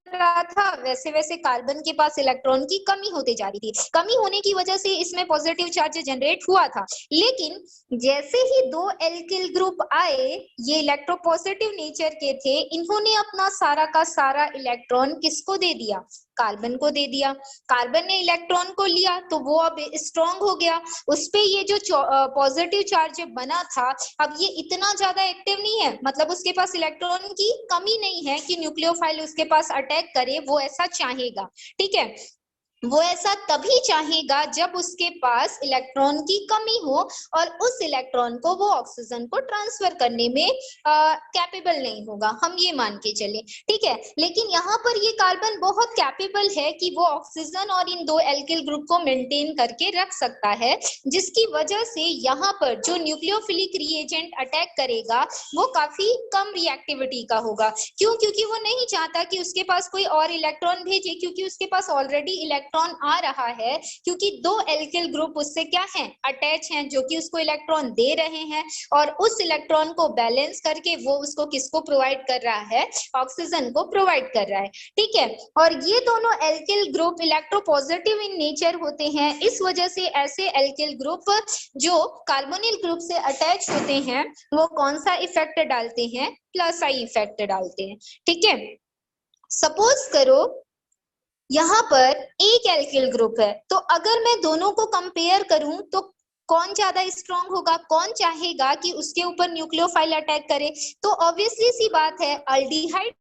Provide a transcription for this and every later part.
रहा था वैसे वैसे कार्बन के पास इलेक्ट्रॉन की कमी होते जा रही थी। कमी होने की वजह से इसमें पॉजिटिव चार्ज जनरेट हुआ था, लेकिन जैसे ही दो एल्किल ग्रुप आए, ये इलेक्ट्रोपॉजिटिव नेचर के थे, इन्होंने अपना सारा का सारा इलेक्ट्रॉन किसको दे दिया? कार्बन को दे दिया। कार्बन ने इलेक्ट्रॉन को लिया तो वो अब स्ट्रांग हो गया, उस पे ये जो पॉजिटिव चार्ज बना था अब ये इतना ज्यादा एक्टिव नहीं है, मतलब उसके पास इलेक्ट्रॉन की कमी नहीं है कि न्यूक्लियोफाइल उसके पास अटैक करे, वो ऐसा चाहेगा। ठीक है, वो ऐसा तभी चाहेगा जब उसके पास इलेक्ट्रॉन की कमी हो और उस इलेक्ट्रॉन को वो ऑक्सीजन को ट्रांसफर करने में कैपेबल नहीं होगा, हम ये मान के चले। ठीक है, लेकिन यहाँ पर ये कार्बन बहुत कैपेबल है कि वो ऑक्सीजन और इन दो एल्किल ग्रुप को मेंटेन करके रख सकता है, जिसकी वजह से यहाँ पर जो न्यूक्लियोफिलिक रिएजेंट अटैक करेगा वो काफी कम रिएक्टिविटी का होगा। क्यों? क्योंकि वो नहीं चाहता कि उसके पास कोई और इलेक्ट्रॉन भेजे, क्योंकि उसके पास ऑलरेडी इलेक्ट्रॉन आ रहा है, क्योंकि दो एल्किल ग्रुप उससे क्या है? अटैच हैं, जो कि उसको इलेक्ट्रॉन दे रहे हैं, और उस इलेक्ट्रॉन को बैलेंस करके वो उसको किसको प्रोवाइड कर रहा है? ऑक्सीजन को प्रोवाइड कर रहा है। ठीक है, और ये दोनों alkyl group electropositive in nature होते हैं, इस वजह से ऐसे एल्किल ग्रुप जो कार्बोनिल ग्रुप से अटैच होते हैं वो कौन सा इफेक्ट डालते हैं? प्लस आई इफेक्ट डालते हैं। ठीक है, सपोज करो यहाँ पर एक एल्किल ग्रुप है, तो अगर मैं दोनों को कंपेयर करूं तो कौन ज्यादा स्ट्रांग होगा? कौन चाहेगा कि उसके ऊपर न्यूक्लियोफाइल अटैक करे? तो ऑब्वियसली सी बात है, अल्डिहाइड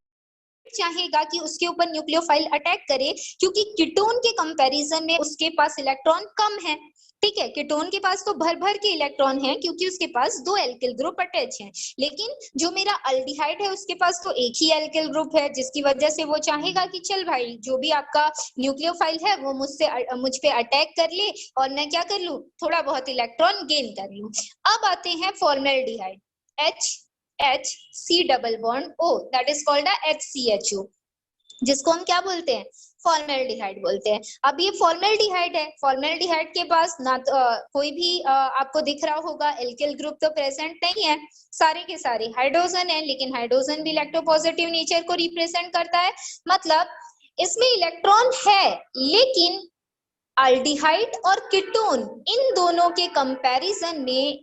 चाहेगा कि उसके ऊपर न्यूक्लियोफाइल अटैक करे, क्योंकि कीटोन के कंपैरिजन में उसके पास इलेक्ट्रॉन कम है। ठीक है, कीटोन के पास तो भर भर के इलेक्ट्रॉन है क्योंकि उसके पास दो एल्किल ग्रुप अटैच हैं, लेकिन जो मेरा अल्डिहाइड है उसके पास तो एक ही एल्किल ग्रुप है, जिसकी वजह से वो चाहेगा कि चल भाई जो भी आपका न्यूक्लियोफाइल है वो मुझ पे अटैक कर ले और मैं क्या कर लूं? थोड़ा बहुत इलेक्ट्रॉन गेन कर लूं। अब आते हैं formaldehyde, H C double bond O, that is called HCHO, जिसको हम क्या बोलते हैं? फॉर्मेल्डिहाइड बोलते हैं। अब ये फॉर्मेल्डिहाइड है, फॉर्मेल्डिहाइड के पास ना तो कोई भी आपको दिख रहा होगा एल्किल ग्रुप तो प्रेजेंट नहीं है, सारे के सारे हाइड्रोजन है, लेकिन हाइड्रोजन भी इलेक्ट्रोपॉजिटिव नेचर को रिप्रेजेंट करता है, मतलब इसमें इलेक्ट्रॉन है, लेकिन अल्डिहाइड और कीटोन इन दोनों के कंपैरिजन में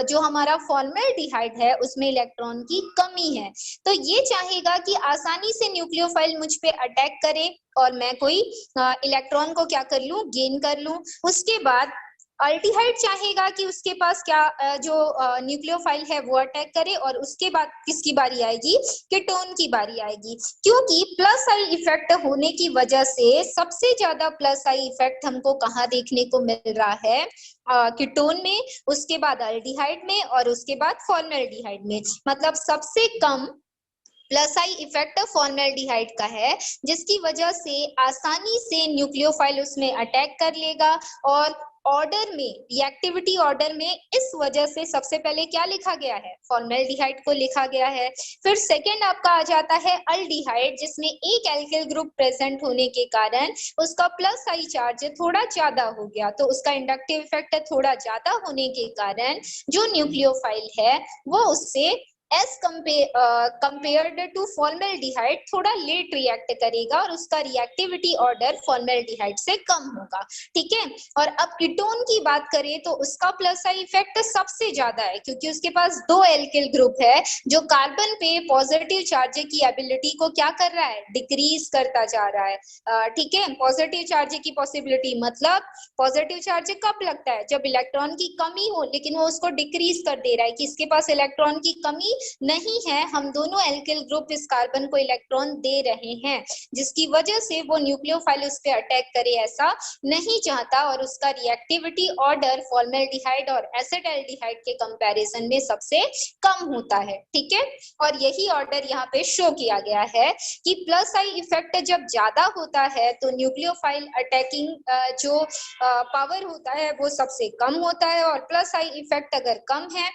जो हमारा फॉर्मेल्डिहाइड है उसमें इलेक्ट्रॉन की कमी है, तो ये चाहेगा कि आसानी से न्यूक्लियोफाइल मुझ पे अटैक करे और मैं कोई इलेक्ट्रॉन को क्या कर लूं? गेन कर लूं। उसके बाद अल्डिहाइड चाहेगा कि उसके पास क्या जो न्यूक्लियोफाइल है वो अटैक करे, और उसके बाद किसकी बारी आएगी? कीटोन की बारी आएगी, क्योंकि प्लस आई इफेक्ट होने की वजह से सबसे ज्यादा प्लस आई इफेक्ट हमको कहाँ देखने को मिल रहा है? कीटोन में, उसके बाद अल्डिहाइड में, और उसके बाद फॉर्मेल्डिहाइड में। मतलब सबसे कम प्लस आई इफेक्ट फॉर्मेल्डिहाइड का है, जिसकी वजह से आसानी से न्यूक्लियोफाइल उसमें अटैक कर लेगा, और ऑर्डर में, रिएक्टिविटी ऑर्डर में इस वजह से सबसे पहले क्या लिखा गया है? फॉर्मेल्डिहाइड को लिखा गया है। फिर सेकंड आपका आ जाता है अल्डिहाइड, जिसमें एक एल्किल ग्रुप प्रेजेंट होने के कारण उसका प्लस आई चार्ज थोड़ा ज्यादा हो गया, तो उसका इंडक्टिव इफेक्ट थोड़ा ज्यादा होने के कारण जो न्यूक्लियोफाइल है वो उससे एज कंपेयर्ड टू फॉर्मेल्डिहाइड थोड़ा लेट रिएक्ट करेगा, और उसका रिएक्टिविटी ऑर्डर फॉर्मेल्डिहाइड से कम होगा। ठीक है, और अब कीटोन की बात करें तो उसका प्लस आई इफेक्ट सबसे ज्यादा है, क्योंकि उसके पास दो एल्किल ग्रुप है जो कार्बन पे पॉजिटिव चार्ज की एबिलिटी को क्या कर रहा है? डिक्रीज करता जा रहा है। ठीक है, पॉजिटिव चार्ज की पॉसिबिलिटी, मतलब पॉजिटिव चार्ज कब लगता है? जब इलेक्ट्रॉन की कमी हो, लेकिन वो उसको डिक्रीज कर दे रहा है कि इसके पास इलेक्ट्रॉन की कमी नहीं है, हम दोनों एल्किल ग्रुप इस कार्बन को इलेक्ट्रॉन दे रहे हैं, जिसकी वजह से वो न्यूक्लियोफाइल उस पे अटैक करे ऐसा नहीं चाहता, और उसका रिएक्टिविटी ऑर्डर फॉर्मेल्डिहाइड और एसिटाल्डिहाइड के कंपैरिजन में सबसे कम होता है। ठीक है, और यही ऑर्डर यहाँ पे शो किया गया है कि प्लस आई इफेक्ट जब ज्यादा होता है तो न्यूक्लियोफाइल अटैकिंग जो पावर होता है वो सबसे कम होता है, और प्लस आई इफेक्ट अगर कम है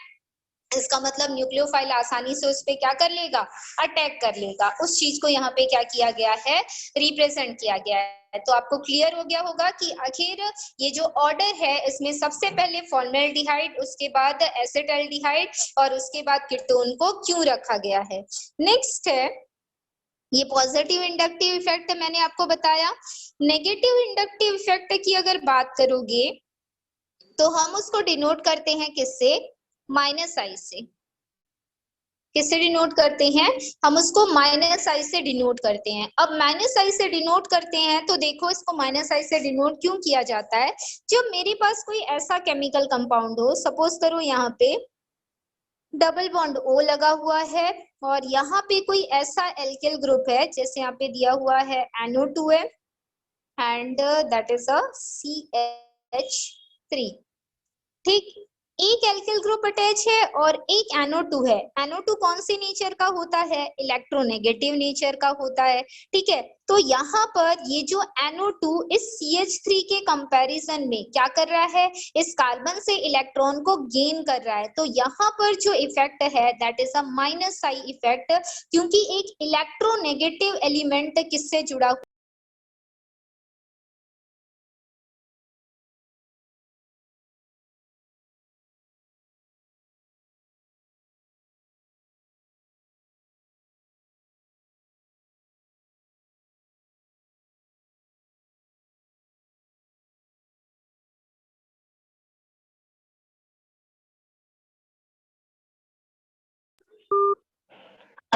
इसका मतलब न्यूक्लियोफाइल आसानी से उस पे क्या कर लेगा? अटैक कर लेगा। उस चीज को यहाँ पे क्या किया गया है? रिप्रेजेंट किया गया है। तो आपको क्लियर हो गया होगा कि आखिर ये जो ऑर्डर है इसमें सबसे पहले फॉर्मेल्डिहाइड, उसके बाद एसिटाल्डिहाइड और उसके बाद कीटोन को क्यों रखा गया है। नेक्स्ट है ये पॉजिटिव इंडक्टिव इफेक्ट मैंने आपको बताया। नेगेटिव इंडक्टिव इफेक्ट की अगर बात करोगे तो हम उसको डिनोट करते हैं किससे? माइनस आई से। किससे डिनोट करते हैं? हम उसको माइनस आई से डिनोट करते हैं। अब माइनस आई से डिनोट करते हैं तो देखो इसको माइनस आई से डिनोट क्यों किया जाता है? जब मेरे पास कोई ऐसा केमिकल कंपाउंड हो, सपोज करो यहाँ पे डबल बॉन्ड O लगा हुआ है और यहाँ पे कोई ऐसा एल्किल ग्रुप है, जैसे यहाँ पे दिया हुआ है NO2 है and that is a CH3। ठीक, एक एल्किल ग्रुप अटैच है और एक NO2 है। NO2 कौन से नेचर का होता है? इलेक्ट्रोनेगेटिव नेचर का होता है। ठीक है, तो यहाँ पर ये जो NO2 इस CH3 के कंपैरिजन में क्या कर रहा है? इस कार्बन से इलेक्ट्रॉन को गेन कर रहा है। तो यहाँ पर जो इफेक्ट है that is a minus I effect, क्योंकि एक इलेक्ट्रोनेगेटिव एलिमेंट किससे जुड़ा हुआ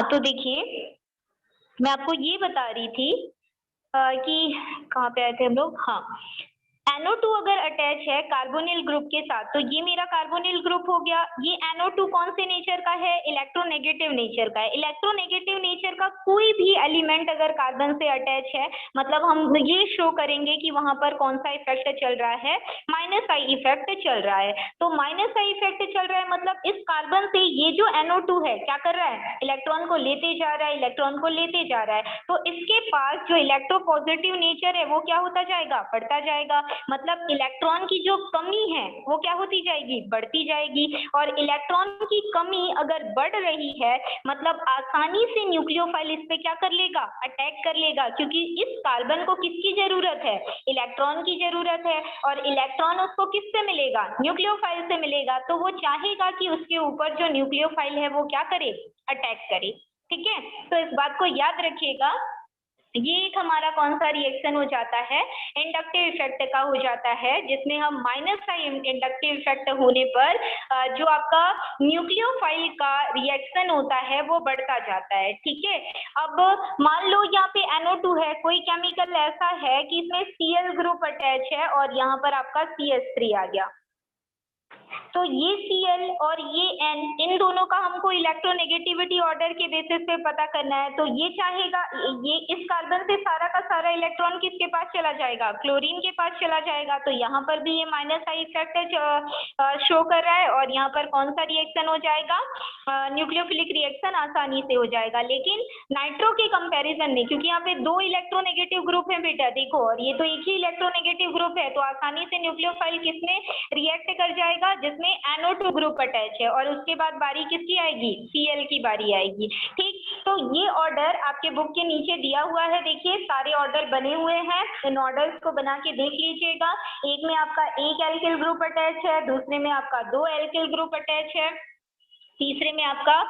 तो देखिए मैं आपको ये बता रही थी कि कहाँ पे आए थे हम लोग, हाँ NO2 अगर अटैच है कार्बोनिल ग्रुप के साथ तो ये मेरा कार्बोनिल ग्रुप हो गया। ये NO2 कौन से नेचर का है? इलेक्ट्रोनेगेटिव नेचर का है। इलेक्ट्रोनेगेटिव नेचर का कोई भी एलिमेंट अगर कार्बन से अटैच है मतलब हम ये शो करेंगे कि वहां पर कौन सा इफेक्ट चल रहा है? माइनस आई इफेक्ट चल रहा है। तो माइनस आई इफेक्ट चल रहा है मतलब इस कार्बन से ये जो NO2 है क्या कर रहा है? इलेक्ट्रॉन को लेते जा रहा है, इलेक्ट्रॉन को लेते जा रहा है। तो इसके पास जो इलेक्ट्रोपॉजिटिव नेचर है वो क्या होता जाएगा? बढ़ता जाएगा। मतलब इलेक्ट्रॉन की जो कमी है वो क्या होती जाएगी? बढ़ती जाएगी। और इलेक्ट्रॉन की कमी अगर बढ़ रही है मतलब आसानी से न्यूक्लियोफाइल इस पे क्या कर लेगा? अटैक कर लेगा, क्योंकि इस कार्बन को किसकी जरूरत है? इलेक्ट्रॉन की जरूरत है। और इलेक्ट्रॉन उसको किससे मिलेगा? न्यूक्लियोफाइल से मिलेगा। तो वो चाहेगा कि उसके ऊपर जो न्यूक्लियोफाइल है वो क्या करे? अटैक करे। ठीक है, तो इस बात को याद रखिएगा। ये एक हमारा कौन सा रिएक्शन हो जाता है? इंडक्टिव इफेक्ट का हो जाता है, जिसमें हम माइनस का इंडक्टिव इफेक्ट होने पर जो आपका न्यूक्लियोफाइल का रिएक्शन होता है वो बढ़ता जाता है। ठीक है, अब मान लो यहाँ पे NO2 है, कोई केमिकल ऐसा है कि इसमें Cl ग्रुप अटैच है और यहाँ पर आपका CH3 आ गया। तो ये Cl और ये N, इन दोनों का हमको इलेक्ट्रोनेगेटिविटी ऑर्डर के बेसिस पे पता करना है। तो ये चाहेगा ये इस कार्बन से सारा का सारा इलेक्ट्रॉन किसके पास चला जाएगा? क्लोरीन के पास चला जाएगा। तो यहाँ पर भी ये माइनस आई इफेक्ट शो कर रहा है और यहाँ पर कौन सा रिएक्शन हो जाएगा? न्यूक्लियोफिलिक रिएक्शन आसानी से हो जाएगा। लेकिन नाइट्रो के कंपैरिजन में, क्योंकि यहाँ पे दो इलेक्ट्रोनेगेटिव ग्रुप है बेटा, देखो, और ये तो एक ही इलेक्ट्रोनेगेटिव ग्रुप है, तो आसानी से न्यूक्लियोफाइल किसमें रिएक्ट कर जाएगा? जिसमें NO2 ग्रुप अटैच है। और उसके बाद बारी किसकी आएगी? Cl की बारी आएगी। ठीक, तो ये ऑर्डर आपके बुक के नीचे दिया हुआ है। देखिए सारे ऑर्डर बने हुए हैं, इन ऑर्डर्स को बना के देख लीजिएगा। एक में आपका एक एल्किल ग्रुप अटैच है, दूसरे में आपका दो एल्किल ग्रुप अटैच है, तीसरे में आपका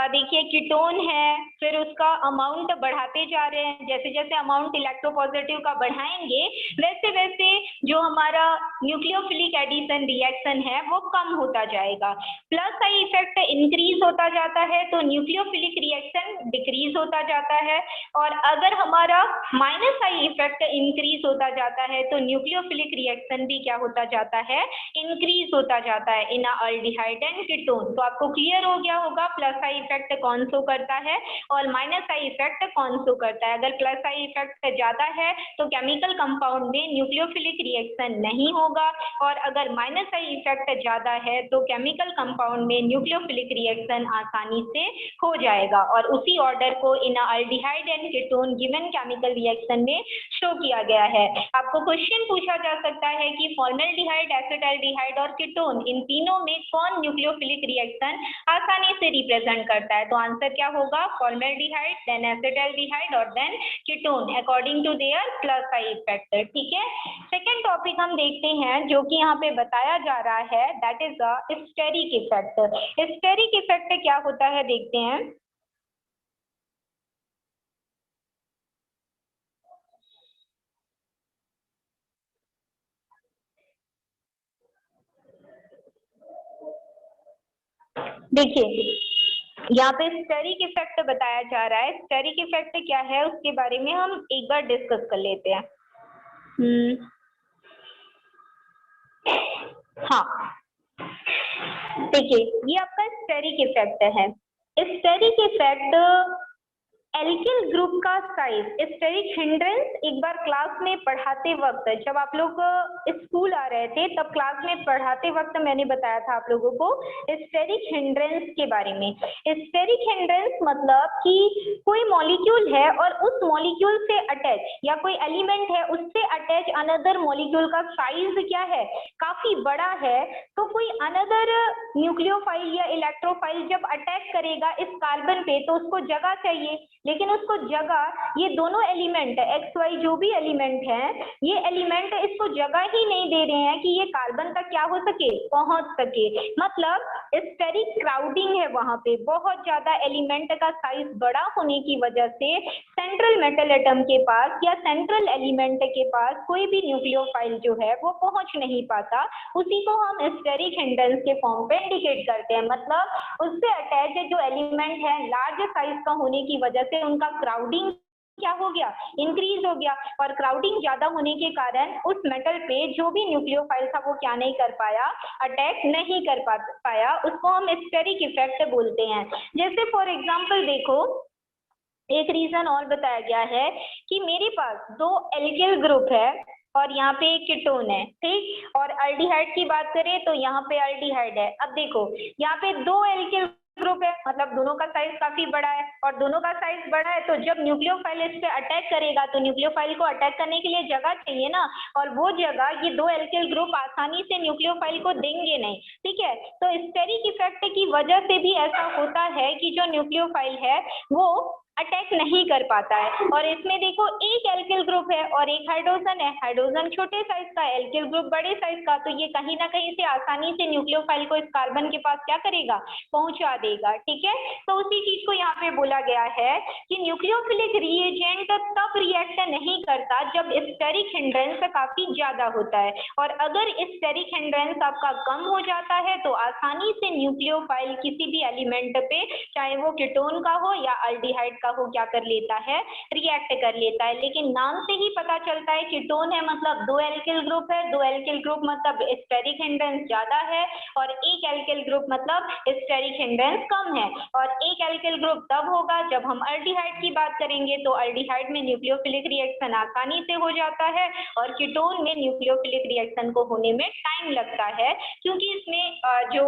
देखिए कीटोन है। फिर उसका अमाउंट बढ़ाते जा रहे हैं, जैसे जैसे अमाउंट इलेक्ट्रोपॉजिटिव का बढ़ाएंगे वैसे वैसे जो हमारा न्यूक्लियोफिलिक एडिशन रिएक्शन है वो कम होता जाएगा। प्लस आई इफेक्ट इंक्रीज होता जाता है तो न्यूक्लियोफिलिक रिएक्शन डिक्रीज होता जाता है। और अगर हमारा माइनस आई इफेक्ट इंक्रीज होता जाता है तो न्यूक्लियोफिलिक रिएक्शन भी क्या होता जाता है? इंक्रीज होता जाता है इन अल्डिहाइड एंड कीटोन। तो आपको क्लियर हो गया होगा प्लस आई इफेक्ट कौन शो करता है और माइनस आई इफेक्ट कौन शो करता है। अगर प्लस आई इफेक्ट ज्यादा है तो केमिकल कंपाउंड में न्यूक्लियोफिलिक रिएक्शन नहीं होगा, और अगर माइनस आई इफेक्ट ज्यादा है तो केमिकल कंपाउंड में न्यूक्लियोफिलिक रिएक्शन आसानी से हो जाएगा। और उसी ऑर्डर को in aldehyde and ketone given chemical reaction में शो किया गया है। आपको क्वेश्चन पूछा जा सकता है कि फॉर्मेल्डिहाइड, एसिटाल्डिहाइड और कीटोन, इन तीनों में कौन न्यूक्लियोफिलिक रिएक्शन आसानी से रिप्रेजेंट करता है? तो आंसर क्या होगा? फॉर्मेल्डिहाइड, देन एसिटाल्डिहाइड और then ketone according to their plus I effect. ठीक है, सेकेंड टॉपिक हम देखते हैं जो कि यहाँ पे बताया जा रहा है, that is the steric effect. Steric effect क्या होता है देखते हैं। देखिए यहाँ पे स्टेरिक इफेक्ट बताया जा रहा है। स्टेरिक इफेक्ट क्या है उसके बारे में हम एक बार डिस्कस कर लेते हैं। हाँ, देखिए ये आपका स्टेरिक इफेक्ट है। स्टेरिक इफेक्ट एल्किल ग्रुप का साइज, स्टेरिक हिंड्रेंस एक बार क्लास में पढ़ाते वक्त, जब आप लोग स्कूल आ रहे थे तब क्लास में पढ़ाते वक्त मैंने बताया था आप लोगों को स्टेरिक हिंड्रेंस के बारे में। स्टेरिक हिंड्रेंस मतलब कि कोई मॉलिक्यूल है और उस मॉलिक्यूल से अटैच या कोई एलिमेंट है उससे अटैच अनदर मॉलिक्यूल का साइज क्या है, काफी बड़ा है, तो कोई अनदर न्यूक्लियोफाइल या इलेक्ट्रोफाइल जब अटैक करेगा इस कार्बन पे तो उसको जगह चाहिए, लेकिन उसको जगह ये दोनों एलिमेंट एक्स वाई जो भी एलिमेंट है ये एलिमेंट इसको जगह ही नहीं दे रहे हैं कि ये कार्बन तक क्या हो सके, पहुंच सके। मतलब स्टेरिक क्राउडिंग है वहां पे, बहुत ज्यादा एलिमेंट का साइज बड़ा होने की वजह से सेंट्रल मेटल एटम के पास या सेंट्रल एलिमेंट के पास कोई भी न्यूक्लियोफाइल जो है वो पहुंच नहीं पाता। उसी को हम स्टेरिक हिंड्रेंस के फॉर्म पे इंडिकेट करते हैं। मतलब उससे अटैच जो एलिमेंट है लार्ज साइज का होने की वजह से उनका क्राउडिंग क्या हो गया, इंक्रीज हो गया, और क्राउडिंग ज्यादा होने के कारण उस मेटल पे जो भी न्यूक्लियोफाइल था वो क्या नहीं कर पाया, अटैक नहीं कर पाया। उसको हम स्टेरिक इफेक्ट बोलते हैं। जैसे फॉर एग्जांपल देखो एक रीजन और बताया गया है कि मेरे पास दो एल्किल ग्रुप है और यहाँ पे एक कीटोन है, ठीक, और अल्डिहाइड की बात करें तो यहाँ पे अल्डिहाइड है। अब देखो यहाँ पे दो एल्किल ग्रुप है, मतलब दोनों का साइज काफी बड़ा है, और दोनों का साइज बड़ा है तो जब न्यूक्लियोफाइल इस पे अटैक करेगा तो न्यूक्लियोफाइल को अटैक करने के लिए जगह चाहिए ना, और वो जगह ये दो एल्किल ग्रुप आसानी से न्यूक्लियोफाइल को देंगे नहीं, ठीक है। तो स्टेरिक इफेक्ट की वजह से भी ऐसा होता है कि जो न्यूक्लियोफाइल है वो अटैक नहीं कर पाता है। और इसमें देखो एक एल्किल ग्रुप है और एक हाइड्रोजन है, हाइड्रोजन छोटे साइज का, एल्किल ग्रुप बड़े साइज का, तो ये कहीं ना कहीं से आसानी से न्यूक्लियोफाइल को इस कार्बन के पास क्या करेगा, पहुंचा देगा, ठीक है। तो उसी चीज को यहाँ पे बोला गया है कि न्यूक्लियोफिलिक रिएजेंट तब रिएक्ट नहीं करता जब स्टेरिक हिंड्रेंस काफी ज्यादा होता है, और अगर स्टेरिक हिंड्रेंस आपका कम हो जाता है तो आसानी से न्यूक्लियोफाइल किसी भी एलिमेंट पे, चाहे वो कीटोन का हो या अल्डिहाइड का हो, क्या कर लेता है, रिएक्ट कर लेता है। लेकिन नाम से ही पता चलता है कीटोन है मतलब दो एल्किल ग्रुप है, दो एल्किल ग्रुप मतलब स्टेरिक हिंड्रेंस ज्यादा है, और एक एल्किल ग्रुप मतलब स्टेरिक हिंड्रेंस कम है। और एक एल्किल ग्रुप तब होगा जब हम अल्डिहाइड की बात करेंगे तो अल्डिहाइड में न्यूक्लियोफिलिक रिएक्शन आसानी से हो जाता है, और कीटोन में न्यूक्लियोफिलिक रिएक्शन को होने में टाइम लगता है, क्योंकि इसमें जो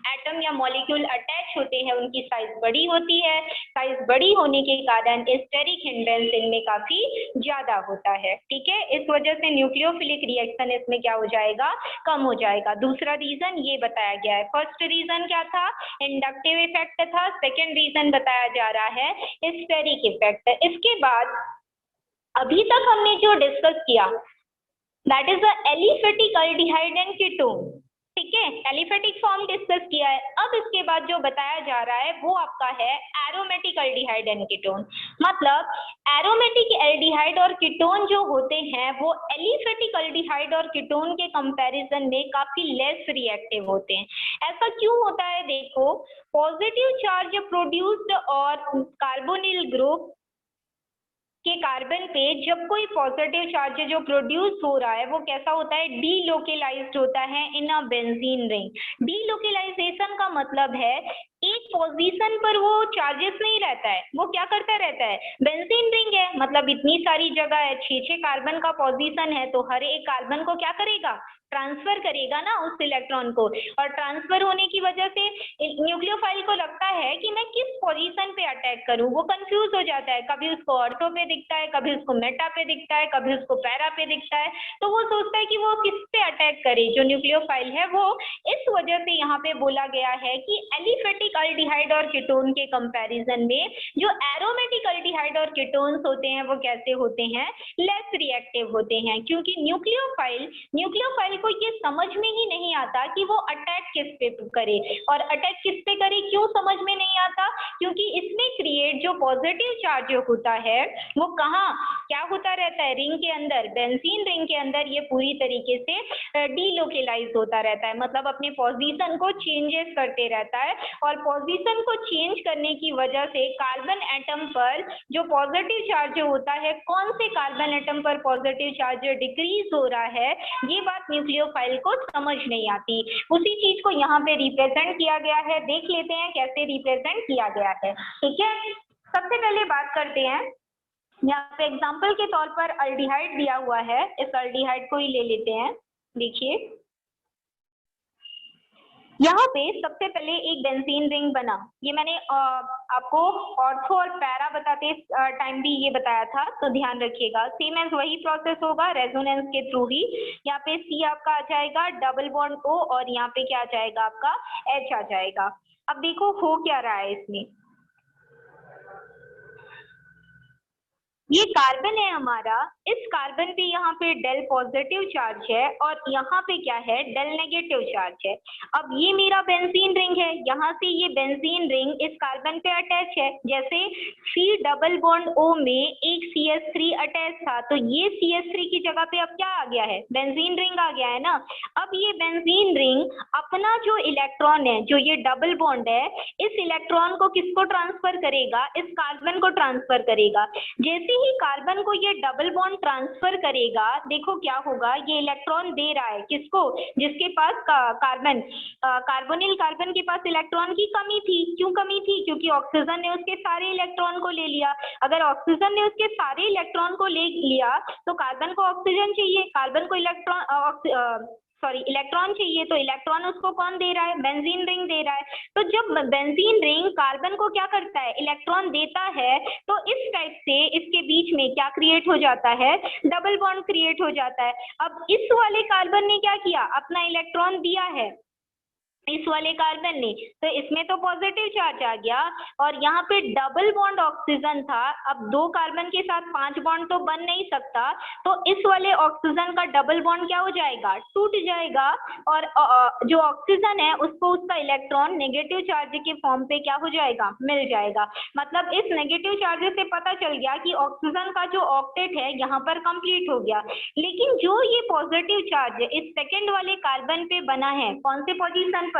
एटम या मॉलिक्यूल अटैच होते हैं उनकी साइज बड़ी होती है, साइज बड़ी होने के कारण स्टेरिक हिंड्रेंस इनमें काफी ज्यादा होता है, ठीक है। इस वजह से न्यूक्लियोफिलिक रिएक्शन इसमें क्या हो जाएगा, कम हो जाएगा। दूसरा रीजन ये बताया गया है। फर्स्ट रीजन क्या था, इंडक्टिव इफेक्ट था। सेकेंड रीजन बताया जा रहा है स्टेरिक इफेक्ट। इसके बाद अभी तक हमने जो डिस्कस किया that is the aliphatic aldehyde and ketone, ठीक है, एलिफेटिक फॉर्म डिस्कस किया है। अब इसके बाद जो बताया जा रहा है वो आपका है एरोमेटिक एल्डिहाइड एंड कीटोन। मतलब एरोमेटिक एल्डिहाइड और कीटोन जो होते हैं वो एलिफेटिक एल्डिहाइड और कीटोन के कंपैरिजन में काफी लेस रिएक्टिव होते हैं। ऐसा क्यों होता है, देखो पॉजिटिव चार्ज प्रोड्यूस्ड और कार्बोनिल ग्रुप कि कार्बन पे जब कोई पॉजिटिव चार्ज जो प्रोड्यूस हो रहा है वो कैसा होता है, डीलोकेलाइज्ड होता है इन अ बेंजीन रिंग। डीलोकेलाइजेशन का मतलब है एक पोजीशन पर वो चार्जेस नहीं रहता है, वो क्या करता रहता है, बेंजीन रिंग है मतलब इतनी सारी जगह है, 6 कार्बन का पोजीशन है, तो हर एक कार्बन को क्या करेगा, ट्रांसफर करेगा ना उस इलेक्ट्रॉन को, और ट्रांसफर होने की वजह से न्यूक्लियोफाइल को लगता है कि मैं किस पोजीशन पे अटैक करूं, वो कंफ्यूज हो जाता है, कभी उसको ऑर्थो पे दिखता है, कभी उसको मेटा पे दिखता है, कभी उसको पैरा पे दिखता है, तो वो सोचता है कि वो किस पे अटैक करे, जो न्यूक्लियोफाइल है वो। इस वजह से यहाँ पे बोला गया है कि एलिफेटिक अल्डिहाइड और कीटोन के कंपैरिजन में जो एरोमेटिक अल्डिहाइड और कीटोन्स होते हैं वो कैसे होते हैं, लेस रिएक्टिव होते हैं, क्योंकि न्यूक्लियोफाइल को ये समझ में ही नहीं आता कि वो अटैक किस पे करे, और अटैक किस पे करे क्यों समझ में नहीं आता, क्योंकि इसमें क्रिएट जो पॉजिटिव चार्ज होता है वो कहाँ क्या होता रहता है, रिंग के अंदर, बेंजीन रिंग के अंदर ये पूरी तरीके से डीलोकेलाइज होता रहता है, मतलब अपने पोजीशन को चेंजेस करते रहता है, और पोजीशन को चेंज करने की वजह से कार्बन एटम पर जो पॉजिटिव चार्ज होता है, कौन से कार्बन एटम पर पॉजिटिव चार्ज डिक्रीज हो रहा है, ये बात न्यूक्लियोफाइल को समझ नहीं आती। उसी चीज को यहाँ पे रिप्रेजेंट किया गया है, देख लेते हैं कैसे रिप्रेजेंट किया गया है। ठीक है, सबसे पहले बात करते हैं, यहाँ पे एग्जाम्पल के तौर पर अल्डिहाइड दिया हुआ है, इस अल्डिहाइड को ही ले लेते हैं। देखिए यहाँ पे सबसे पहले एक बेंजीन रिंग बना, ये मैंने आपको ऑर्थो और पैरा बताते टाइम भी ये बताया था, तो ध्यान रखिएगा। सेम एज वही प्रोसेस होगा रेजोनेंस के थ्रू ही। यहाँ पे सी आपका आ जाएगा डबल बॉन्ड O, और यहाँ पे क्या आ जाएगा आपका H आ जाएगा। अब देखो हो क्या रहा है इसमें, ये कार्बन है हमारा, इस कार्बन पे यहाँ पे डेल पॉजिटिव चार्ज है और यहाँ पे क्या है डेल नेगेटिव चार्ज है। अब ये मेरा बेंजीन रिंग है, यहाँ से ये बेंजीन रिंग इस कार्बन पे अटैच है, जैसे C डबल बॉन्ड O में एक CH3 अटैच था, तो ये CH3 की जगह पे अब क्या आ गया है, बेंजीन रिंग आ गया है ना। अब ये बेंजीन रिंग अपना जो इलेक्ट्रॉन है, जो ये डबल बॉन्ड है, इस इलेक्ट्रॉन को किसको ट्रांसफर करेगा, इस कार्बन को ट्रांसफर करेगा। जैसे ही कार्बन को ये डबल बॉन्ड ट्रांसफर करेगा, देखो क्या होगा, ये इलेक्ट्रॉन दे रहा है किसको, जिसके पास कार्बन कार्बोनिल कार्बन के पास इलेक्ट्रॉन की कमी थी। क्यों कमी थी, क्योंकि ऑक्सीजन ने उसके सारे इलेक्ट्रॉन को ले लिया। अगर ऑक्सीजन ने उसके सारे इलेक्ट्रॉन को ले लिया तो कार्बन को ऑक्सीजन चाहिए, कार्बन को इलेक्ट्रॉन चाहिए, तो इलेक्ट्रॉन उसको कौन दे रहा है, बेंजीन रिंग दे रहा है। तो जब बेंजीन रिंग कार्बन को क्या करता है, इलेक्ट्रॉन देता है, तो इस टाइप से इसके बीच में क्या क्रिएट हो जाता है, डबल बॉन्ड क्रिएट हो जाता है। अब इस वाले कार्बन ने क्या किया, अपना इलेक्ट्रॉन दिया है इस वाले कार्बन ने, तो इसमें तो पॉजिटिव चार्ज आ गया, और यहाँ पे डबल बॉन्ड ऑक्सीजन था। अब दो कार्बन के साथ 5 बॉन्ड तो बन नहीं सकता, तो इस वाले ऑक्सीजन का डबल बॉन्ड क्या हो जाएगा, टूट जाएगा, और जो ऑक्सीजन है उसको उसका इलेक्ट्रॉन नेगेटिव चार्ज के फॉर्म पे क्या हो जाएगा, मिल जाएगा। मतलब इस नेगेटिव चार्ज से पता चल गया कि ऑक्सीजन का जो ऑक्टेट है यहाँ पर कंप्लीट हो गया। लेकिन जो ये पॉजिटिव चार्ज इस सेकेंड वाले कार्बन पे बना है, कौन से पोजीशन पर,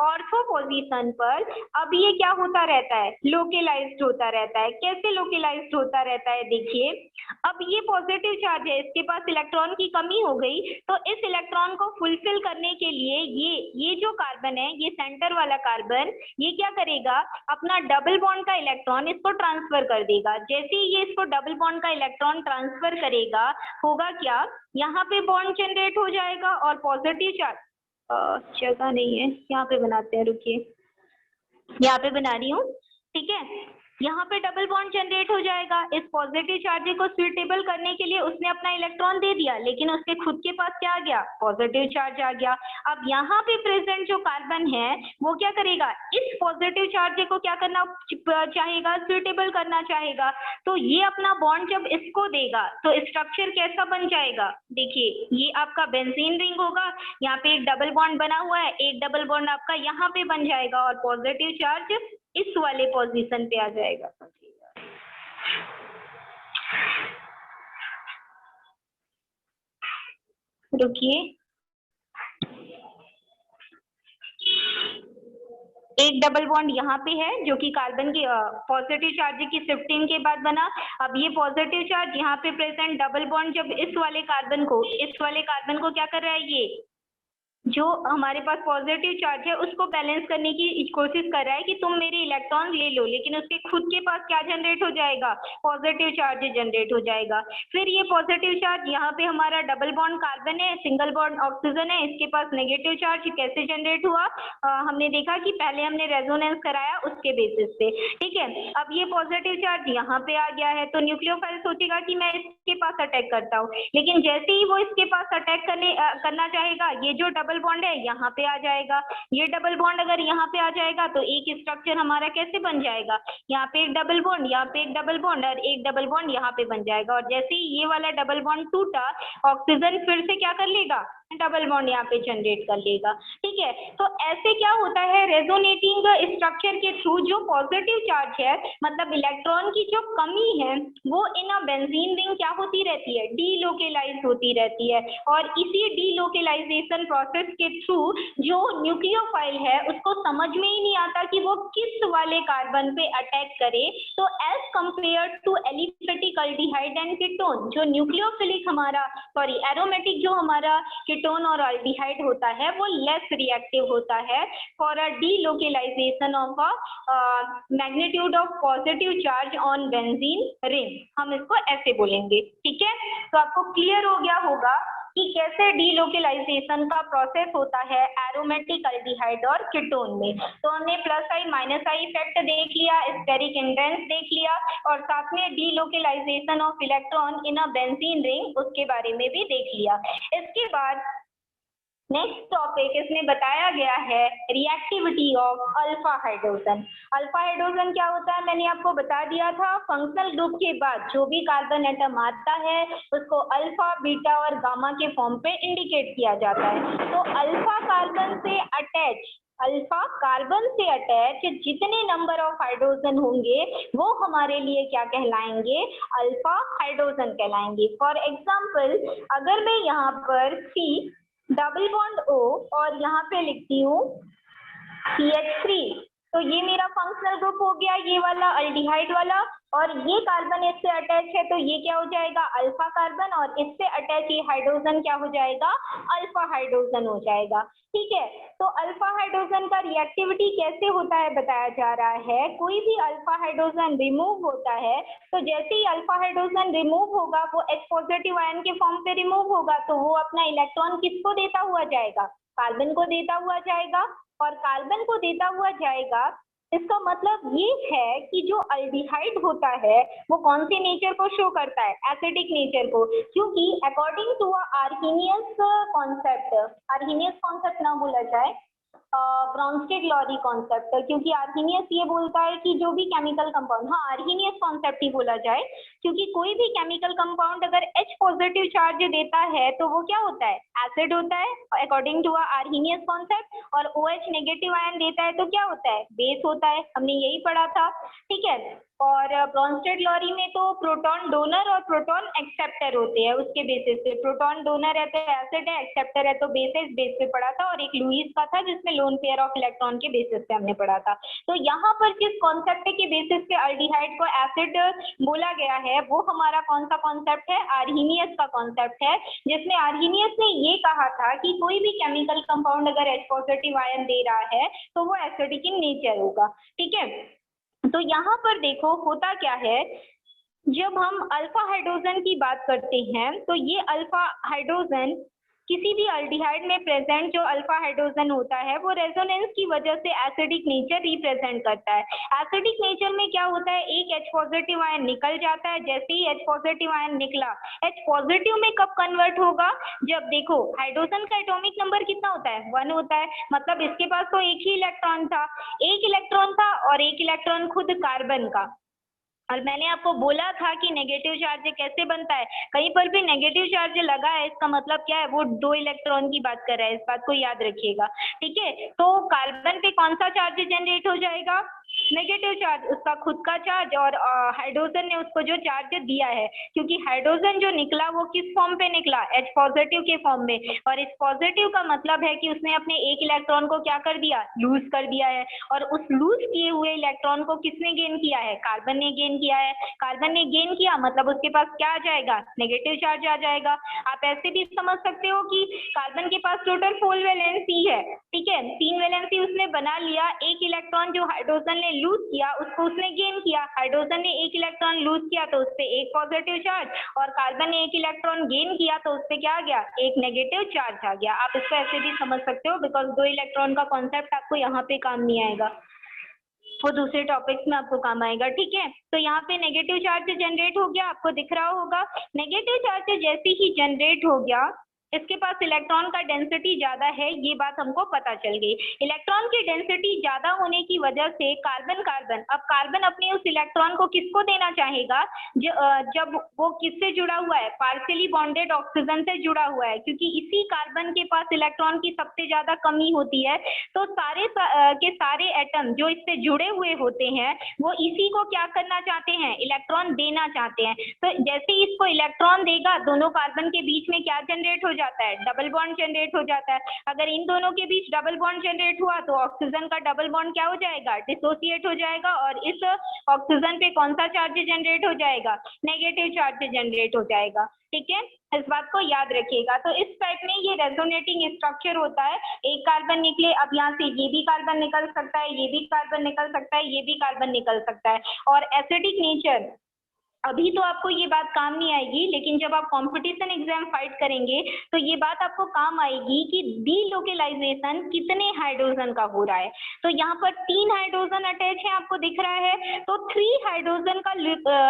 ऑर्थो पोजीशन पर, अब ये क्या होता रहता है, लोकेलाइज्ड होता रहता है। कैसे लोकेलाइज्ड होता रहता है, देखिए अब ये पॉजिटिव चार्ज है, इसके पास इलेक्ट्रॉन की कमी हो गई, तो इस इलेक्ट्रॉन को फुलफिल करने के लिए ये जो कार्बन है, ये सेंटर वाला कार्बन, ये क्या करेगा, अपना डबल बॉन्ड का इलेक्ट्रॉन इसको ट्रांसफर कर देगा। जैसे ही ये इसको डबल बॉन्ड का इलेक्ट्रॉन ट्रांसफर करेगा, होगा क्या, यहाँ पे बॉन्ड जनरेट हो जाएगा, और पॉजिटिव चार्ज जगह नहीं है, यहाँ पे बनाते हैं, रुकिए यहाँ पे बना रही हूँ, ठीक है। यहाँ पे डबल बॉन्ड जनरेट हो जाएगा। इस पॉजिटिव चार्ज को सुइटेबल करने के लिए उसने अपना इलेक्ट्रॉन दे दिया, लेकिन उसके खुद के पास क्या आ गया, पॉजिटिव चार्ज आ गया। अब यहाँ पे प्रेजेंट जो कार्बन है वो क्या करेगा, इस पॉजिटिव चार्ज को क्या करना चाहेगा, सुइटेबल करना चाहेगा। तो ये अपना बॉन्ड जब इसको देगा तो स्ट्रक्चर कैसा बन जाएगा, देखिए ये आपका बेंजीन रिंग होगा, यहाँ पे एक डबल बॉन्ड बना हुआ है, एक डबल बॉन्ड आपका यहाँ पे बन जाएगा, और पॉजिटिव चार्ज इस वाले पोजीशन पे आ जाएगा। रुकिए, एक डबल बॉन्ड यहाँ पे है जो कि कार्बन की पॉजिटिव चार्ज की शिफ्टिंग के बाद बना। अब ये पॉजिटिव चार्ज यहाँ पे प्रेजेंट, डबल बॉन्ड जब इस वाले कार्बन को क्या कर रहा है, ये जो हमारे पास पॉजिटिव चार्ज है उसको बैलेंस करने की कोशिश कर रहा है कि तुम मेरे इलेक्ट्रॉन ले लो, लेकिन उसके खुद के पास क्या जनरेट हो जाएगा, पॉजिटिव चार्ज जनरेट हो जाएगा। फिर ये पॉजिटिव चार्ज यहाँ पे हमारा डबल बॉन्ड कार्बन है, सिंगल बॉन्ड ऑक्सीजन है, इसके पास नेगेटिव चार्ज कैसे जनरेट हुआ, हमने देखा कि पहले हमने रेजोनेंस कराया उसके बेसिस पे, ठीक है। अब ये पॉजिटिव चार्ज यहाँ पे आ गया है, तो न्यूक्लियोफाइल सोचेगा कि मैं इसके पास अटैक करता हूँ, लेकिन जैसे ही वो इसके पास अटैक करना चाहेगा, ये जो डबल बॉन्ड है यहाँ पे आ जाएगा। ये डबल बॉन्ड अगर यहाँ पे आ जाएगा तो एक स्ट्रक्चर हमारा कैसे बन जाएगा, यहाँ पे एक डबल बॉन्ड, यहाँ पे एक डबल बॉन्ड और एक डबल बॉन्ड यहाँ पे बन जाएगा। और जैसे ही ये वाला डबल बॉन्ड टूटा, ऑक्सीजन फिर से क्या कर लेगा, डबल बॉन्ड यहाँ पे जनरेट कर लेगा। ठीक है, तो ऐसे क्या होता है रेजोनेटिंग स्ट्रक्चर के थ्रू जो पॉजिटिव चार्ज है, मतलब इलेक्ट्रॉन की जो कमी है, वो इन अ बेंजीन रिंग क्या होती रहती है, डीलोकेलाइज होती रहती है। और इसी डीलोकेलाइजेशन प्रोसेस के थ्रू जो न्यूक्लियोफाइल है उसको समझ में ही नहीं आता कि वो किस वाले कार्बन पे अटैक करे। तो as compared to aliphatic aldehyde and ketone, जो न्यूक्लियोफिलिक हमारा एरोमेटिक जो हमारा कीटोन और अल्डिहाइड होता है वो लेस रिएक्टिव होता है for a delocalisation of a magnitude of positive charge on benzene ring. हम इसको ऐसे बोलेंगे। ठीक है, तो आपको क्लियर हो गया होगा कि कैसे डीलोकेलाइजेशन का प्रोसेस होता है एरोमेटिक अल्डिहाइड और कीटोन में। तो हमने plus I minus I effect देख लिया, स्टेरिक हिंड्रेंस देख लिया, और साथ में delocalisation of electron in a benzene ring उसके बारे में भी देख लिया। इसके बाद नेक्स्ट टॉपिक इसमें बताया गया है reactivity of alpha hydrogen. Alpha hydrogen क्या होता है मैंने आपको बता दिया था, फंक्शनल ग्रुप के बाद जो भी कार्बन एटम आता है उसको अल्फा बीटा और गामा के फॉर्म पे इंडिकेट किया जाता है। तो अल्फा कार्बन से अटैच जितने नंबर ऑफ हाइड्रोजन होंगे वो हमारे लिए क्या कहलाएंगे, अल्फा हाइड्रोजन कहलाएंगे। फॉर एग्जाम्पल अगर मैं यहाँ पर C डबल बॉन्ड O और यहाँ पे लिखती हूँ CH3, तो ये मेरा फंक्शनल ग्रुप हो गया, ये वाला अल्डिहाइड वाला, और ये कार्बन इससे अटैच है तो ये क्या हो जाएगा, अल्फा कार्बन, और इससे अटैच ये हाइड्रोजन क्या हो जाएगा, अल्फा हाइड्रोजन हो जाएगा। ठीक है, तो अल्फा हाइड्रोजन का रिएक्टिविटी कैसे होता है बताया जा रहा है। कोई भी अल्फा हाइड्रोजन रिमूव होता है तो जैसे ही अल्फा हाइड्रोजन रिमूव होगा वो H पॉजिटिव आयन के फॉर्म पे रिमूव होगा, तो वो अपना इलेक्ट्रॉन किसको देता हुआ जाएगा, कार्बन को देता हुआ जाएगा। और कार्बन को देता हुआ जाएगा, इसका मतलब ये है कि जो अल्डिहाइड होता है वो कौन से नेचर को शो करता है, एसिडिक नेचर को, क्योंकि अकॉर्डिंग टू आर्हीनियस कॉन्सेप्ट ना बोला जाए, ब्रॉन्स्टेड-लॉरी कॉन्सेप्ट, क्योंकि आर्हीनियस ये बोलता है कि जो भी केमिकल कंपाउंड, हाँ आर्हीनियस कॉन्सेप्ट ही बोला जाए, क्योंकि कोई भी केमिकल कंपाउंड अगर H पॉजिटिव चार्ज देता है तो वो क्या होता है, एसिड होता है अकॉर्डिंग टू आर्हीनियस कॉन्सेप्ट, और OH नेगेटिव आयन देता है तो क्या होता है, बेस होता है, हमने यही पढ़ा था। ठीक है, और ब्रॉन्स्टेड-लॉरी में तो प्रोटॉन डोनर और प्रोटॉन एक्सेप्टर होते हैं, उसके बेसिस पे प्रोटॉन डोनर है तो एसिड है, एक्सेप्टर है तो बेस है, इस बेस पे पढ़ा था। और एक लुईस का था जिसमें लोन पेयर ऑफ इलेक्ट्रॉन के बेसिस पे हमने पढ़ा था। तो यहाँ पर जिस कॉन्सेप्ट के बेसिस पे अल्डिहाइड को एसिड बोला गया है वो हमारा कौन सा कॉन्सेप्ट है, आर्हीनियस का कॉन्सेप्ट है, जिसमें आर्हीनियस ने ये कहा था कि कोई भी केमिकल कंपाउंड अगर H पॉजिटिव आयन दे रहा है तो वो एसिडिक इन नेचर होगा। ठीक है, तो यहाँ पर देखो होता क्या है, जब हम अल्फा हाइड्रोजन की बात करते हैं तो ये अल्फा हाइड्रोजन किसी भी अल्डिहाइड में प्रेजेंट जो अल्फा हाइड्रोजन होता है वो रेजोनेंस की वजह से एसिडिक नेचर रिप्रेजेंट करता है। एसिडिक नेचर में क्या होता है, एक H पॉजिटिव आयन निकल जाता है, जैसे ही H पॉजिटिव आयन निकला, H पॉजिटिव में कब कन्वर्ट होगा, जब देखो हाइड्रोजन का एटॉमिक नंबर कितना होता है, 1 होता है, मतलब इसके पास तो एक ही इलेक्ट्रॉन था, और एक इलेक्ट्रॉन खुद कार्बन का। और मैंने आपको बोला था कि नेगेटिव चार्ज कैसे बनता है, कहीं पर भी नेगेटिव चार्ज लगा है इसका मतलब क्या है, वो 2 इलेक्ट्रॉन की बात कर रहा है, इस बात को याद रखिएगा। ठीक है, तो कार्बन पे कौन सा चार्ज जनरेट हो जाएगा, नेगेटिव चार्ज, उसका खुद का चार्ज, और हाइड्रोजन ने उसको जो चार्ज दिया है, क्योंकि हाइड्रोजन जो निकला वो किस फॉर्म पे निकला, H पॉजिटिव के फॉर्म में, और इस पॉजिटिव का मतलब है कि उसने अपने एक इलेक्ट्रॉन को क्या कर दिया, लूज कर दिया है, और उस लूज किए हुए इलेक्ट्रॉन को किसने गेन किया है, कार्बन ने गेन किया है। कार्बन ने गेन किया मतलब उसके पास क्या आ जाएगा, नेगेटिव चार्ज आ जाएगा। आप ऐसे भी समझ सकते हो कि कार्बन के पास टोटल 4 वैलेंसी है, ठीक है, 3 वैलेंसी उसने बना लिया, एक इलेक्ट्रॉन जो हाइड्रोजन ने लूज किया उसको उसने गेन किया, हाइड्रोजन ने एक इलेक्ट्रॉन लूज किया तो उससे एक पॉजिटिव चार्ज, और कार्बन ने एक इलेक्ट्रॉन गेन किया तो उससे क्या आ गया, एक नेगेटिव चार्ज आ गया। आप इसको ऐसे भी समझ सकते हो, बिकॉज 2 इलेक्ट्रॉन का कॉन्सेप्ट आपको यहाँ पे काम नहीं आएगा, वो दूसरे टॉपिक्स में आपको काम आएगा। ठीक है, तो यहाँ पे नेगेटिव चार्ज जनरेट हो गया, आपको दिख रहा होगा। नेगेटिव चार्ज जैसे ही जनरेट हो गया इसके पास इलेक्ट्रॉन का डेंसिटी ज्यादा है, ये बात हमको पता चल गई। इलेक्ट्रॉन की डेंसिटी ज्यादा होने की वजह से कार्बन कार्बन, अब कार्बन अपने उस इलेक्ट्रॉन को किसको देना चाहेगा, जब वो किससे जुड़ा हुआ है, पार्शियली बॉन्डेड ऑक्सीजन से जुड़ा हुआ है, क्योंकि इसी कार्बन के पास इलेक्ट्रॉन की सबसे ज्यादा कमी होती है। तो सारे के सारे एटम जो इससे जुड़े हुए होते हैं वो इसी को क्या करना चाहते हैं, इलेक्ट्रॉन देना चाहते हैं। तो जैसे ही इसको इलेक्ट्रॉन देगा, दोनों कार्बन के बीच में क्या जनरेट हो जाता है, डबल बॉन्ड जनरेट हो जाता है। अगर इन दोनों के बीच डबल बॉन्ड जनरेट हुआ तो ऑक्सीजन का डबल बॉन्ड क्या हो जाएगा, डिसोसिएट हो जाएगा, और इस ऑक्सीजन पे कौन सा चार्ज जनरेट हो जाएगा, नेगेटिव चार्ज जनरेट हो जाएगा। ठीक है, इस बात को याद रखिएगा। तो इस टाइप में ये रेजोनेटिंग स्ट्रक्चर होता है। एक कार्बन निकले, अब यहाँ से ये भी कार्बन निकल सकता है, ये भी कार्बन निकल सकता है, ये भी कार्बन निकल सकता है। और एसिडिक नेचर, अभी तो आपको ये बात काम नहीं आएगी, लेकिन जब आप कंपटीशन एग्जाम फाइट करेंगे तो ये बात आपको काम आएगी कि डीलोकेलाइजेशन कितने हाइड्रोजन का हो रहा है। तो यहाँ पर 3 हाइड्रोजन अटैच है, आपको दिख रहा है, तो 3 हाइड्रोजन का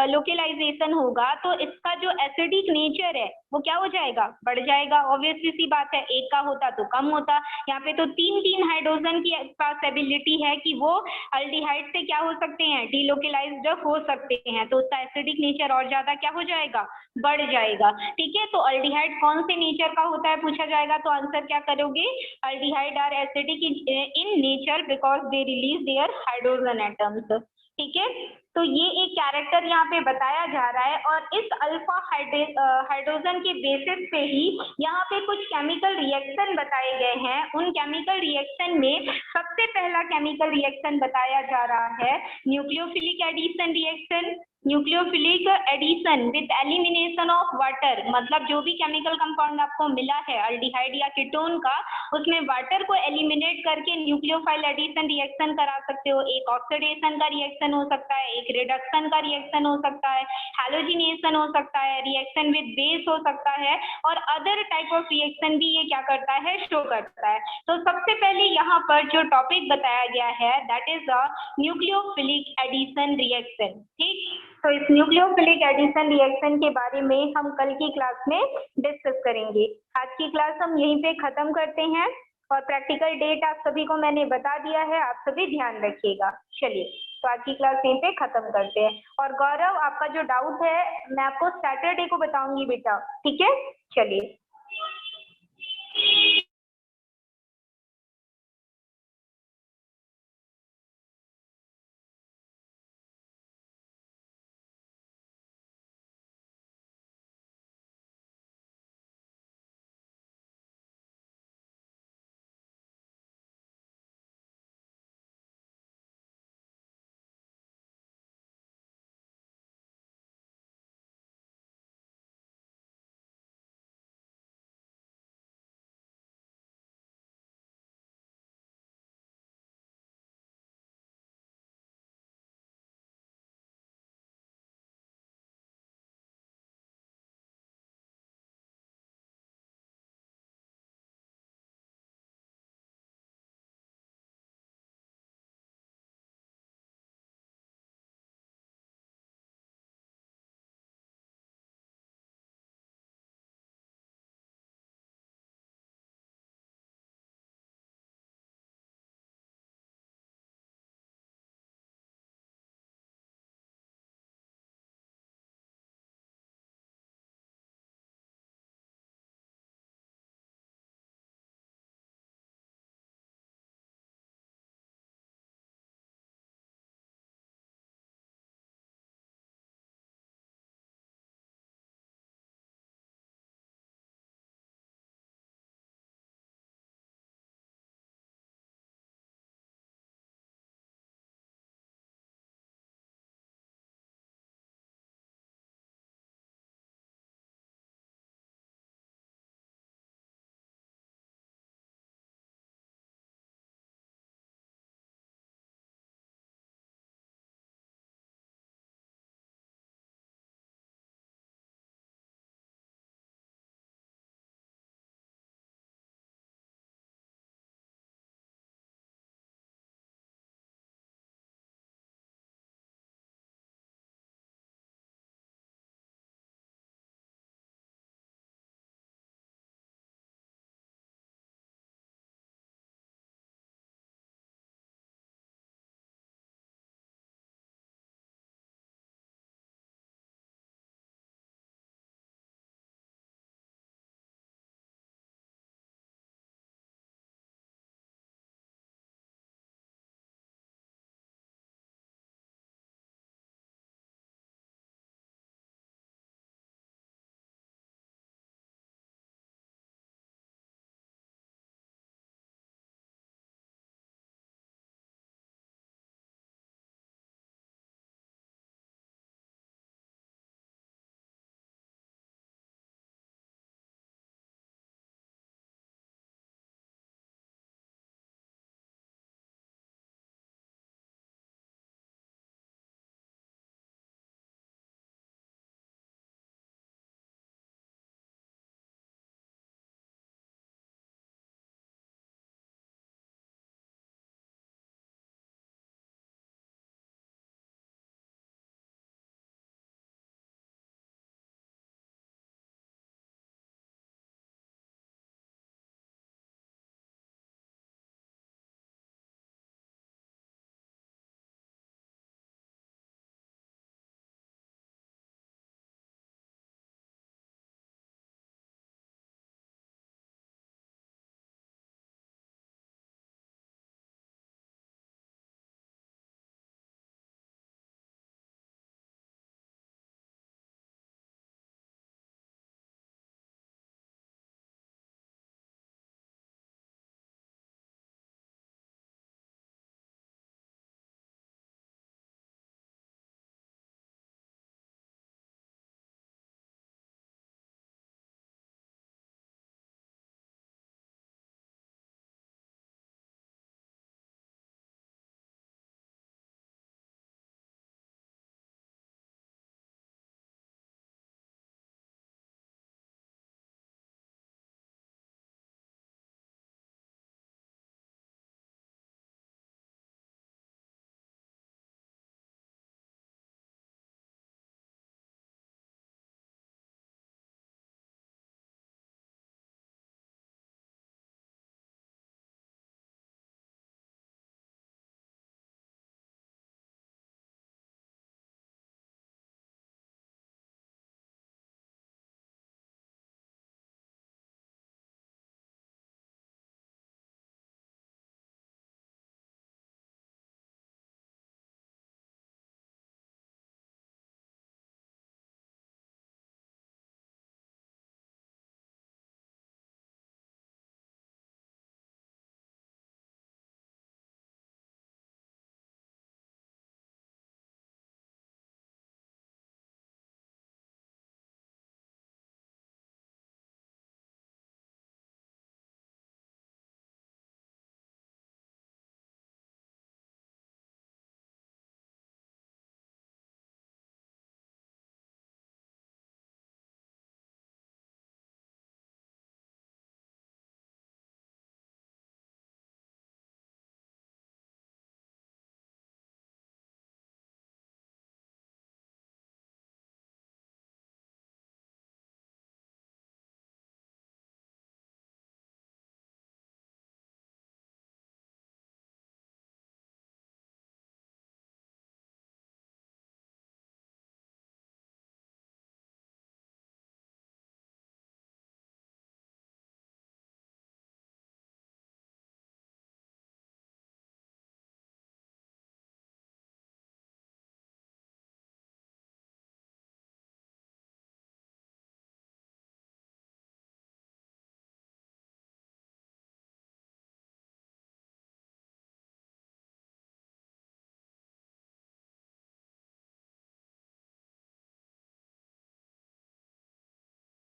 लोकेलाइजेशन होगा, तो इसका जो एसिडिक नेचर है वो क्या हो जाएगा, बढ़ जाएगा। ऑब्वियसली सी बात है, एक का होता तो कम होता, यहाँ पे तो 3 हाइड्रोजन की पास एबिलिटी है कि वो अल्डिहाइड से क्या हो सकते हैं, डीलोकेलाइज्ड हो सकते हैं, तो उसका एसिडिक नेचर और ज्यादा क्या हो जाएगा, बढ़ जाएगा। ठीक है, तो अल्डिहाइड कौन से नेचर का होता है पूछा जाएगा, तो आंसर क्या करोगे, aldehyde are acidic in nature because they release their hydrogen atoms. ठीक है, तो ये एक कैरेक्टर यहाँ पे बताया जा रहा है, और इस अल्फा हाइड्रोजन के बेसिस पे ही यहाँ पे कुछ केमिकल रिएक्शन बताए गए हैं। उन केमिकल रिएक्शन में सबसे पहला केमिकल रिएक्शन बताया जा रहा है nucleophilic addition reaction. Nucleophilic addition with elimination of water, मतलब जो भी केमिकल कंपाउंड आपको मिला है अल्डिहाइड या कीटोन का, उसमें वाटर को एलिमिनेट करके न्यूक्लियोफाइल एडिशन रिएक्शन करा सकते हो। एक ऑक्सीडेशन का रिएक्शन हो सकता है, एक रिडक्शन का रिएक्शन हो सकता है, हैलोजिनेशन हो सकता है, रिएक्शन विद बेस हो सकता है, और अदर टाइप ऑफ रिएक्शन भी ये क्या करता है, शो करता है। तो सबसे पहले यहाँ पर जो टॉपिक बताया गया है that is the nucleophilic addition reaction. ठीक, तो इस न्यूक्लियोफिलिक एडिशन रिएक्शन के बारे में हम कल की क्लास में डिस्कस करेंगे। आज की क्लास हम यहीं पे खत्म करते हैं, और प्रैक्टिकल डेट आप सभी को मैंने बता दिया है, आप सभी ध्यान रखिएगा। चलिए, तो आज की क्लास यहीं पे खत्म करते हैं। और गौरव, आपका जो डाउट है मैं आपको सैटरडे को बताऊंगी बेटा, ठीक है, चलिए।